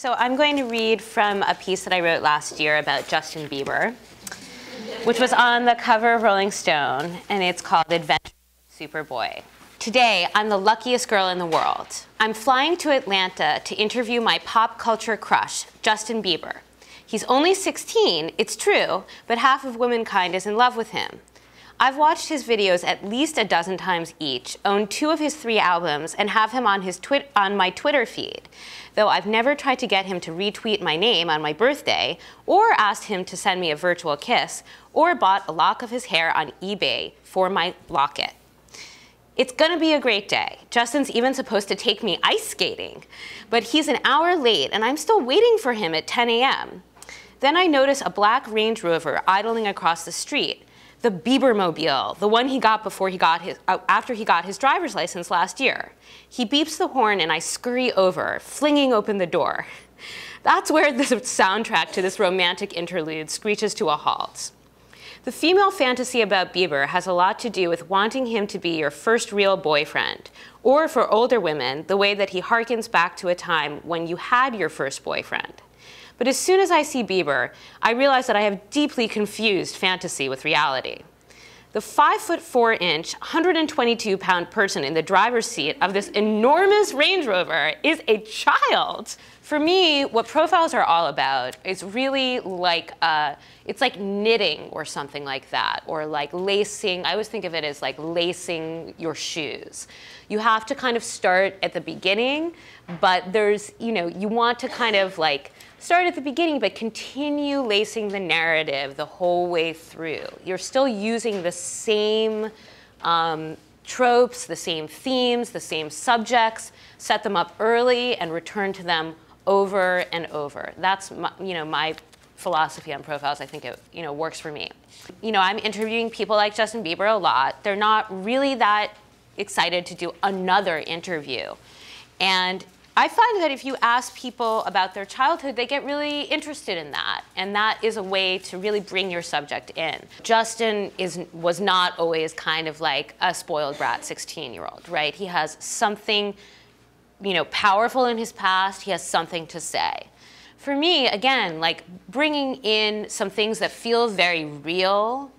So I'm going to read from a piece that I wrote last year about Justin Bieber, which was on the cover of Rolling Stone, and it's called Adventures of Superboy. Today, I'm the luckiest girl in the world. I'm flying to Atlanta to interview my pop culture crush, Justin Bieber. He's only 16, it's true, but half of womankind is in love with him. I've watched his videos at least a dozen times each, own 2 of his 3 albums, and have him on my Twitter feed, though I've never tried to get him to retweet my name on my birthday, or asked him to send me a virtual kiss, or bought a lock of his hair on eBay for my locket. It's gonna be a great day. Justin's even supposed to take me ice skating, but he's an hour late and I'm still waiting for him at 10 a.m. Then I notice a black Range Rover idling across the street, the Biebermobile, the one he got after he got his driver's license last year. He beeps the horn and I scurry over, flinging open the door. That's where the soundtrack to this romantic interlude screeches to a halt. The female fantasy about Bieber has a lot to do with wanting him to be your first real boyfriend, or for older women, the way that he harkens back to a time when you had your first boyfriend. But as soon as I see Bieber, I realize that I have deeply confused fantasy with reality. The 5'4", 122-pound person in the driver's seat of this enormous Range Rover is a child. For me, what profiles are all about is really like, it's like knitting or something like that, or like lacing. I always think of it as like lacing your shoes. You have to kind of start at the beginning, but there's, you want to kind of like start at the beginning, but continue lacing the narrative the whole way through. You're still using the same tropes, the same themes, the same subjects, set them up early and return to them over and over. That's my philosophy on profiles. I think it works for me. I'm interviewing people like Justin Bieber a lot. They're not really that excited to do another interview. And I find that if you ask people about their childhood, they get really interested in that. And that is a way to really bring your subject in. Justin was not always kind of like a spoiled brat 16-year-old, right? He has something powerful in his past. He has something to say. For me, again, like bringing in some things that feel very real,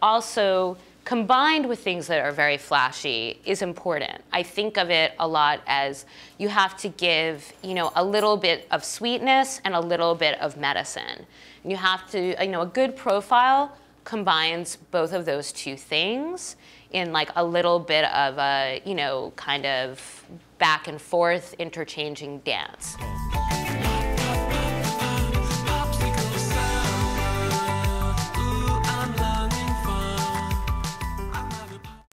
also combined with things that are very flashy is important. I think of it a lot as you have to give, a little bit of sweetness and a little bit of medicine. And you have to, a good profile combines both of those 2 things in like a little bit of a, kind of back and forth interchanging dance.